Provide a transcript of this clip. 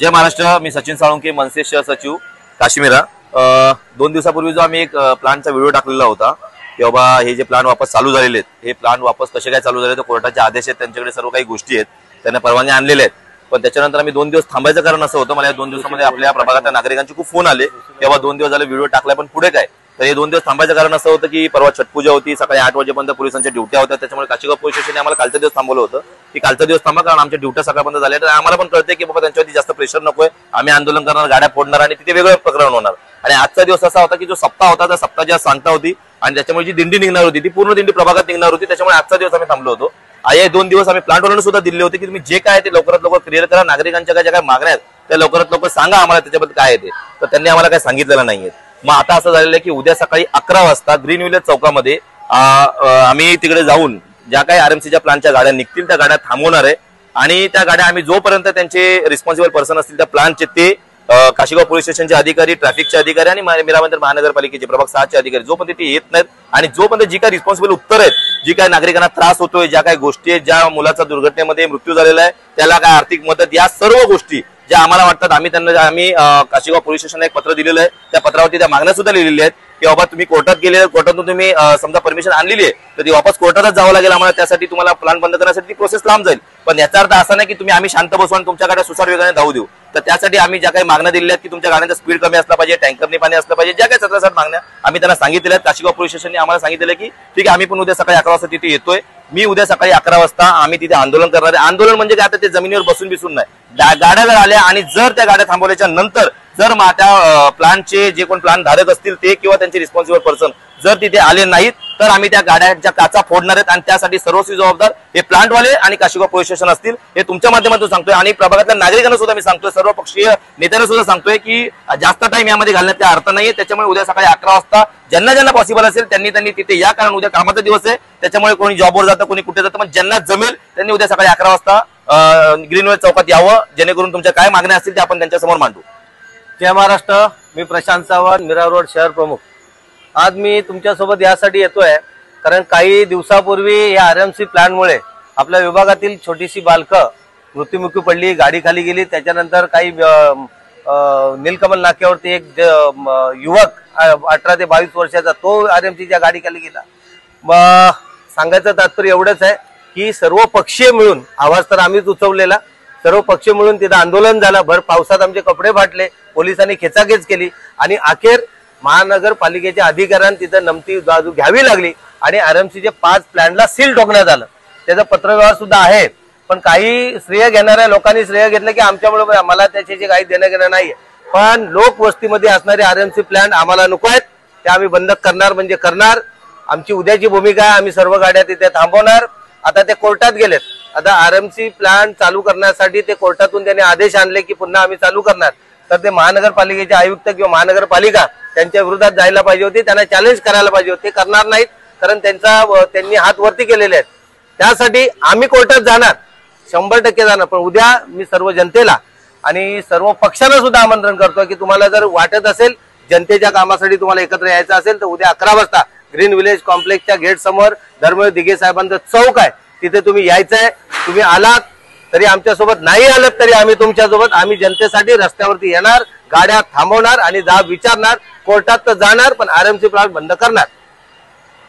जय महाराष्ट्र। मी सचिन साळुंके, मनसे शहर सचिव काश्मीरा। 2 दिवसापूर्वी जो आम्ही एक प्लानचा व्हिडिओ टाकलेला होता की बाबा हे जे प्लान वापस चालू झालेले आहेत, हे प्लान वापस कसे काय चालू झाले, तर कोर्टाचे आदेश आहेत, त्यांच्याकडे सर्व काही गोष्टी आहेत, त्यांना परवानगी आणलेले आहेत। पण त्याच्यानंतर आम्ही 2 दिवस थांबायचं कारण असं होतं, मला या 2 दिवसामध्ये आपल्या प्रभागातल्या नागरिकांचे खूप फोन आले तेव्हा 2 दिवस झाले व्हिडिओ टाकलाय पण पुढे काय। तर हे 2 दिवस थांबायचं कारण असं होतं की परवा छटपूजा होती, सकाळी 8 वाजेपर्यंत पोलिसांच्या ड्युट्या होत्या, त्याच्यामुळे काशीगाव पोलीस स्टेशनने आम्हाला कालचा दिवस थांबवलं होतं की कालचा दिवस थांबा, कारण आमच्या ड्युट्या सकाळपर्यंत झाल्या। तर आम्हाला पण कळतंय की बाबा त्यांच्यावरती जास्त प्रेशर नकोय, आम्ही आंदोलन करणार, गाड्या फोडणार आणि तिथे वेगळं प्रकरण होणार। आणि आजचा दिवस असा होता की जो सप्ताह होता त्या सप्ताहाची आज सांगता होती आणि त्याच्यामुळे जी दिंडी निघणार होती ती पूर्ण दिंडी प्रभागात निघणार होती, त्याच्यामुळे आजचा दिवस आम्ही थांबलो होतो। हे 2 दिवस आम्ही प्लांटवाल्यांना सुद्धा दिले होते की तुम्ही जे काय ते लवकरात लवकर क्लिअर करा, नागरिकांच्या ज्या काय मागण्या आहेत त्या लवकरात लवकर सांगा आम्हाला त्याच्याबद्दल काय आहे ते। तर त्यांनी आम्हाला काही सांगितलेलं नाहीये। मग आता असं झालेलं आहे की उद्या सकाळी 11 वाजता ग्रीन विलेज चौकामध्ये आम्ही तिकडे जाऊन ज्या काही आरएमसीच्या प्लानच्या गाड्या निघतील त्या गाड्या थांबवणार आहे आणि त्या गाड्या आम्ही जोपर्यंत त्यांचे रिस्पॉन्सिबल पर्सन असतील त्या प्लानचे ते काशीगाव पोलीस स्टेशनचे अधिकारी, ट्रॅफिकचे अधिकारी आणि मीराबंदर महानगरपालिकेचे प्रभाग 6चे अधिकारी जोपर्यंत ते येत नाहीत आणि जोपर्यंत जी काही रिस्पॉन्सिबल उत्तर आहेत, जी काही नागरिकांना त्रास होतोय, ज्या काही गोष्टी आहेत, ज्या मुलाचा दुर्घटनेमध्ये मृत्यू झालेला आहे त्याला काय आर्थिक मदत, या सर्व गोष्टी ज्या आम्हाला वाटतात, आम्ही काशीगाव पोलीस स्टेशनला एक पत्र दिलेलं आहे, त्या पत्रावरती त्या मागण्या सुद्धा लिहिलेल्या आहेत की बाबा तुम्ही कोर्टात गेले, कोर्टातून तुम्ही समजा परमिशन आणलेली आहे तर ती वापस कोर्टातच जावं लागेल आम्हाला, त्यासाठी तुम्हाला प्लान बंद करण्यासाठी ती प्रोसेस लांब जाईल। पण याचा अर्थ असा नाही की तुम्ही आम्ही शांत बसू आणि तुमच्या गाड्या सुसार वेगाने धावू देऊ। तर त्यासाठी आम्ही ज्या काही मागण्या दिलेल्या आहेत की तुमच्या गाड्यांचा स्पीड कमी असला पाहिजे, टँकरने पाणी असलं पाहिजे, ज्या काही 17 मागण्या आम्ही त्यांना सांगितलेल्या आहेत। काशीगाव पोलीस स्टेशनने आम्हाला सांगितलेलं की ठीक आहे आम्ही पण उद्या सकाळी 11 वाजता तिथे येतोय। मी उद्या सकाळी 11 वाजता आम्ही तिथे आंदोलन करणार आहे। आंदोलन म्हणजे काय, आता ते जमिनीवर बसून नाही, गाड्या जर आल्या आणि जर त्या गाड्या थांबवल्याच्या नंतर जर त्या प्लानचे जे कोण प्लान धारक असतील ते किंवा त्यांचे रिस्पॉन्सिबल पर्सन जर तिथे आले नाहीत तर आम्ही त्या गाड्यांच्या काचा फोडणार आहेत आणि त्यासाठी सर्वस्वी जबाबदार हे प्लांटवाले आणि काशीगाव पोलीस स्टेशन असतील। हे तुमच्या माध्यमातून सांगतोय आणि प्रभागातल्या नागरिकांना सुद्धा मी सांगतोय, सर्व पक्षीय नेत्यांना सुद्धा सांगतोय की जास्त टाइम यामध्ये घालण्यात काही अर्थ नाहीये। त्याच्यामुळे उद्या सकाळी 11 वाजता ज्यांना पॉसिबल असेल त्यांनी तिथे या, कारण उद्या कामाचा दिवस आहे, त्याच्यामुळे कोणी जॉबवर जातं, कोणी कुठे जातं, पण ज्यांना जमेल त्यांनी उद्या सकाळी 11 वाजता ग्रीनवेज चौकात यावं, जेणेकरून तुमच्या काय मागण्या असतील त्या आपण त्यांच्यासमोर मांडू। जय महाराष्ट्र। मी प्रशांत सावंत, मीरा रोड शहर प्रमुख। आज मी तुमच्यासोबत यासाठी येतोय कारण काही दिवसापूर्वी या आरएमसी प्लॅनमुळे आपल्या विभागातील छोटीशी बालकं मृत्युमुखी पडली, गाडी खाली गेली। त्याच्यानंतर काही नीलकमल नाक्यावरती एक युवक 18 ते 22 वर्षाचा तो आरएमसीच्या गाडी खाली गेला। सांगायचं तात्पर्य एवढंच आहे की सर्व पक्षीय मिळून, आवाज तर आम्हीच उचवलेला, सर्व पक्ष मिळून तिथं आंदोलन झालं, भर पावसात आमचे कपडे फाटले, पोलिसांनी खेचाखेच केली आणि अखेर महानगरपालिकेच्या अधिकाऱ्यांनी तिथं नमती बाजू घ्यावी लागली आणि आरएमसीच्या 5 प्लॅनला सील ठोकण्यात आलं। त्याचा पत्रव्यवहार सुद्धा आहे, पण काही श्रेय घेणाऱ्या लोकांनी श्रेय घेतलं की आमच्यामुळे, मला त्याच्याशी काही देणं घेणं नाहीये। पण लोकवस्तीमध्ये असणारे आरएमसी प्लॅन आम्हाला नको आहेत, ते आम्ही बंद करणार म्हणजे करणार। आमची उद्याची भूमिका आहे, आम्ही सर्व गाड्या तिथे थांबवणार। आता ते कोर्टात गेलेत, आता आरएमसी प्लॅन चालू करण्यासाठी ते कोर्टातून त्यांनी आदेश आणले की पुन्हा आम्ही चालू करणार, तर ते महानगरपालिकेचे आयुक्त किंवा महानगरपालिका त्यांच्या विरोधात जायला पाहिजे होती, त्यांना चॅलेंज करायला पाहिजे होते, करणार नाहीत कारण त्यांनी हात वरती केलेले आहेत। त्यासाठी आम्ही कोर्टात जाणार, 100% जाणार। पण उद्या मी सर्व जनतेला आणि सर्व पक्षांना सुद्धा आमंत्रण करतो की तुम्हाला जर वाटत असेल जनतेच्या कामासाठी तुम्हाला एकत्र यायचं असेल तर उद्या 11 वाजता ग्रीन विलेज कॉम्प्लेक्सच्या गेट समोर धर्मवीर दिघे साहेबांचं चौक आहे, तिथे तुम्ही यायचंय। तुम्ही आलात तरी आमच्यासोबत, नाही आलात तरी आम्ही तुमच्यासोबत, आम्ही जनतेसाठी रस्त्यावरती येणार, गाड्या थांबवणार आणि विचारणार, कोर्टात तर जाणार पण आरएमसी प्लॅन बंद करणार।